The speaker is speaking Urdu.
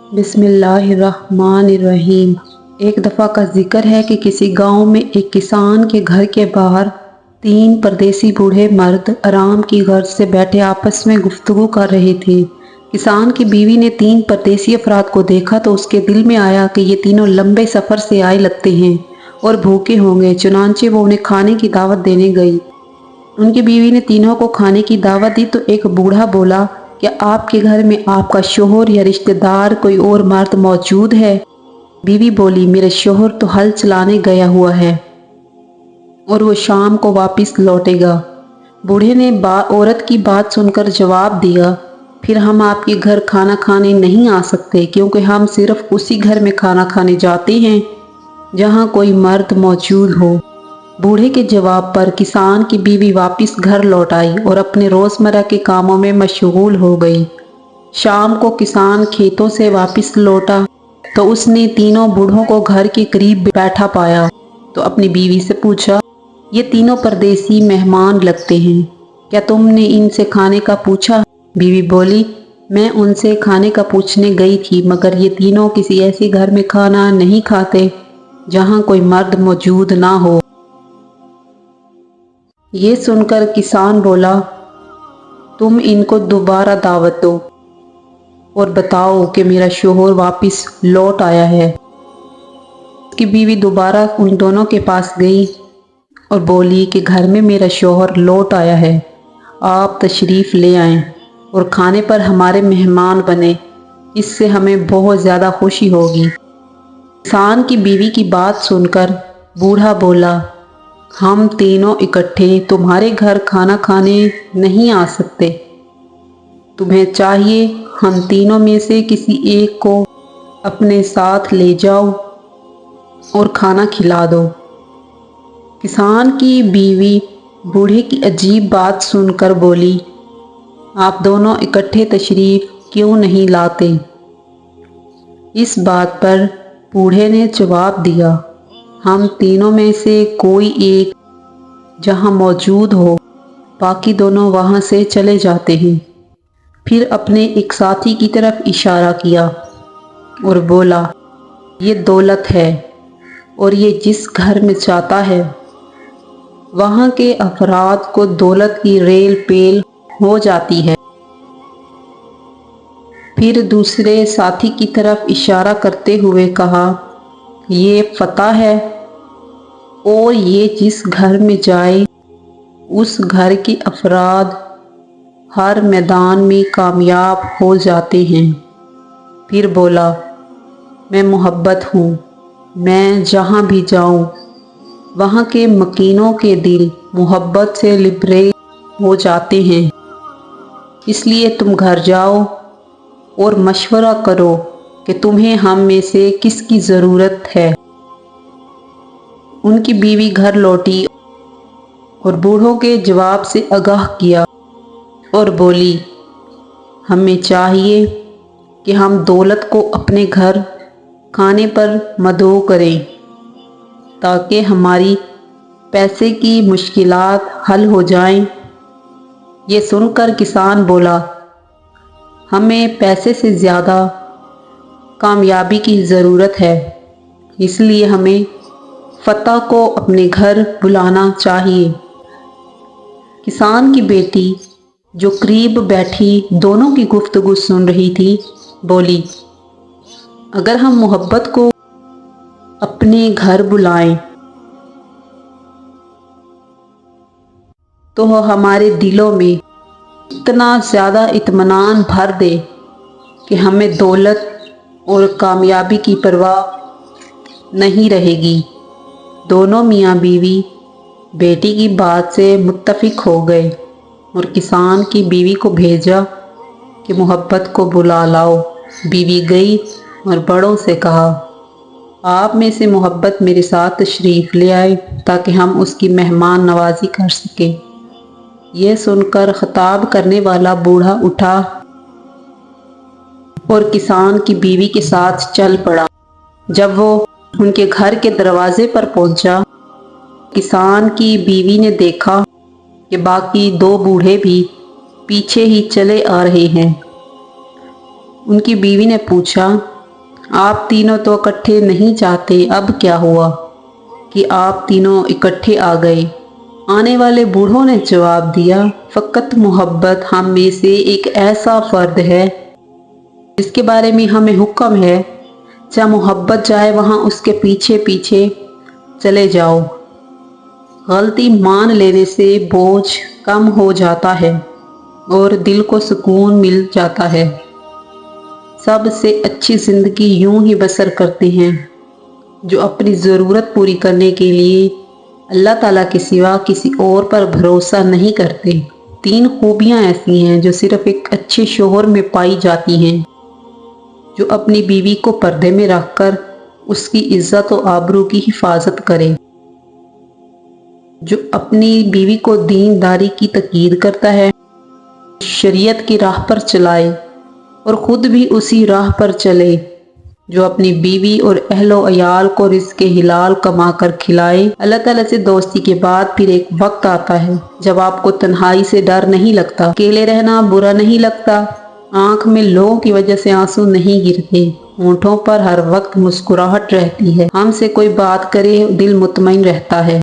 بسم اللہ الرحمن الرحیم۔ ایک دفعہ کا ذکر ہے کہ کسی گاؤں میں ایک کسان کے گھر کے باہر 3 پردیسی بوڑھے مرد آرام کی غرض سے بیٹھے آپس میں گفتگو کر رہے تھے۔ کسان کی بیوی نے 3 پردیسی افراد کو دیکھا تو اس کے دل میں آیا کہ یہ تینوں لمبے سفر سے آئے لگتے ہیں اور بھوکے ہوں گے، چنانچہ وہ انہیں کھانے کی دعوت دینے گئی۔ ان کی بیوی نے تینوں کو کھانے کی دعوت دی تو ایک بوڑھا بولا، کیا آپ کے گھر میں آپ کا شوہر یا رشتہ دار کوئی اور مرد موجود ہے؟ بیوی بولی، میرا شوہر تو ہل چلانے گیا ہوا ہے اور وہ شام کو واپس لوٹے گا۔ بوڑھے نے عورت کی بات سن کر جواب دیا، پھر ہم آپ کے گھر کھانا کھانے نہیں آ سکتے، کیونکہ ہم صرف اسی گھر میں کھانا کھانے جاتے ہیں جہاں کوئی مرد موجود ہو۔ بوڑھے کے جواب پر کسان کی بیوی واپس گھر لوٹ آئی اور اپنے روزمرہ کے کاموں میں مشغول ہو گئی۔ شام کو کسان کھیتوں سے واپس لوٹا تو اس نے تینوں بوڑھوں کو گھر کے قریب بیٹھا پایا تو اپنی بیوی سے پوچھا، یہ تینوں پردیسی مہمان لگتے ہیں، کیا تم نے ان سے کھانے کا پوچھا؟ بیوی بولی، میں ان سے کھانے کا پوچھنے گئی تھی، مگر یہ تینوں کسی ایسے گھر میں کھانا نہیں کھاتے جہاں کوئی مرد موجود نہ ہو۔ یہ سن کر کسان بولا، تم ان کو دوبارہ دعوت دو اور بتاؤ کہ میرا شوہر واپس لوٹ آیا ہے۔ اس کی بیوی دوبارہ ان دونوں کے پاس گئی اور بولی کہ گھر میں میرا شوہر لوٹ آیا ہے، آپ تشریف لے آئیں اور کھانے پر ہمارے مہمان بنیں، اس سے ہمیں بہت زیادہ خوشی ہوگی۔ کسان کی بیوی کی بات سن کر بوڑھا بولا، ہم تینوں اکٹھے تمہارے گھر کھانا کھانے نہیں آ سکتے، تمہیں چاہیے ہم تینوں میں سے کسی ایک کو اپنے ساتھ لے جاؤ اور کھانا کھلا دو۔ کسان کی بیوی بوڑھے کی عجیب بات سن کر بولی، آپ دونوں اکٹھے تشریف کیوں نہیں لاتے؟ اس بات پر بوڑھے نے جواب دیا، ہم تینوں میں سے کوئی ایک جہاں موجود ہو، باقی دونوں وہاں سے چلے جاتے ہیں۔ پھر اپنے ایک ساتھی کی طرف اشارہ کیا اور بولا، یہ دولت ہے اور یہ جس گھر میں جاتا ہے وہاں کے افراد کو دولت کی ریل پیل ہو جاتی ہے۔ پھر دوسرے ساتھی کی طرف اشارہ کرتے ہوئے کہا، یہ فتح ہے اور یہ جس گھر میں جائے اس گھر کے افراد ہر میدان میں کامیاب ہو جاتے ہیں۔ پھر بولا، میں محبت ہوں، میں جہاں بھی جاؤں وہاں کے مکینوں کے دل محبت سے لبریز ہو جاتے ہیں، اس لیے تم گھر جاؤ اور مشورہ کرو کہ تمہیں ہم میں سے کس کی ضرورت ہے۔ ان کی بیوی گھر لوٹی اور بوڑھوں کے جواب سے آگاہ کیا اور بولی، ہمیں چاہیے کہ ہم دولت کو اپنے گھر کھانے پر مدعو کریں تاکہ ہماری پیسے کی مشکلات حل ہو جائیں۔ یہ سن کر کسان بولا، ہمیں پیسے سے زیادہ کامیابی کی ضرورت ہے، اس لیے ہمیں فتح کو اپنے گھر بلانا چاہیے۔ کسان کی بیٹی جو قریب بیٹھی دونوں کی گفتگو سن رہی تھی بولی، اگر ہم محبت کو اپنے گھر بلائیں تو ہمارے دلوں میں اتنا زیادہ اطمینان بھر دے کہ ہمیں دولت اور کامیابی کی پرواہ نہیں رہے گی۔ دونوں میاں بیوی بیٹی کی بات سے متفق ہو گئے اور کسان کی بیوی کو بھیجا کہ محبت کو بلا لاؤ۔ بیوی گئی اور بڑوں سے کہا، آپ میں سے محبت میرے ساتھ تشریف لے آئے تاکہ ہم اس کی مہمان نوازی کر سکیں۔ یہ سن کر خطاب کرنے والا بوڑھا اٹھا اور کسان کی بیوی کے ساتھ چل پڑا۔ جب وہ ان کے گھر کے دروازے پر پہنچا، کسان کی بیوی نے دیکھا کہ باقی 2 بوڑھے بھی پیچھے ہی چلے آ رہے ہیں۔ ان کی بیوی نے پوچھا، آپ تینوں تو اکٹھے نہیں چاہتے، اب کیا ہوا کہ آپ تینوں اکٹھے آ گئے؟ آنے والے بوڑھوں نے جواب دیا، فقط محبت ہم میں سے ایک ایسا فرد ہے جس کے بارے میں ہمیں حکم ہے، جہاں محبت جائے وہاں اس کے پیچھے پیچھے چلے جاؤ۔ غلطی مان لینے سے بوجھ کم ہو جاتا ہے اور دل کو سکون مل جاتا ہے۔ سب سے اچھی زندگی یوں ہی بسر کرتے ہیں جو اپنی ضرورت پوری کرنے کے لیے اللہ تعالیٰ کے سوا کسی اور پر بھروسہ نہیں کرتے۔ 3 خوبیاں ایسی ہیں جو صرف ایک اچھے شوہر میں پائی جاتی ہیں، جو اپنی بیوی کو پردے میں رکھ کر اس کی عزت و آبرو کی حفاظت کرے، جو اپنی بیوی کو دین داری کی تاکید کرتا ہے، شریعت کی راہ پر چلائے اور خود بھی اسی راہ پر چلے، جو اپنی بیوی اور اہل و عیال کو رزق حلال کما کر کھلائے۔ اللہ تعالیٰ سے دوستی کے بعد پھر ایک وقت آتا ہے جب آپ کو تنہائی سے ڈر نہیں لگتا، اکیلے رہنا برا نہیں لگتا، آنکھ میں لوگوں کی وجہ سے آنسو نہیں گرتے، ہونٹوں پر ہر وقت مسکراہٹ رہتی ہے، ہم سے کوئی بات کرے دل مطمئن رہتا ہے۔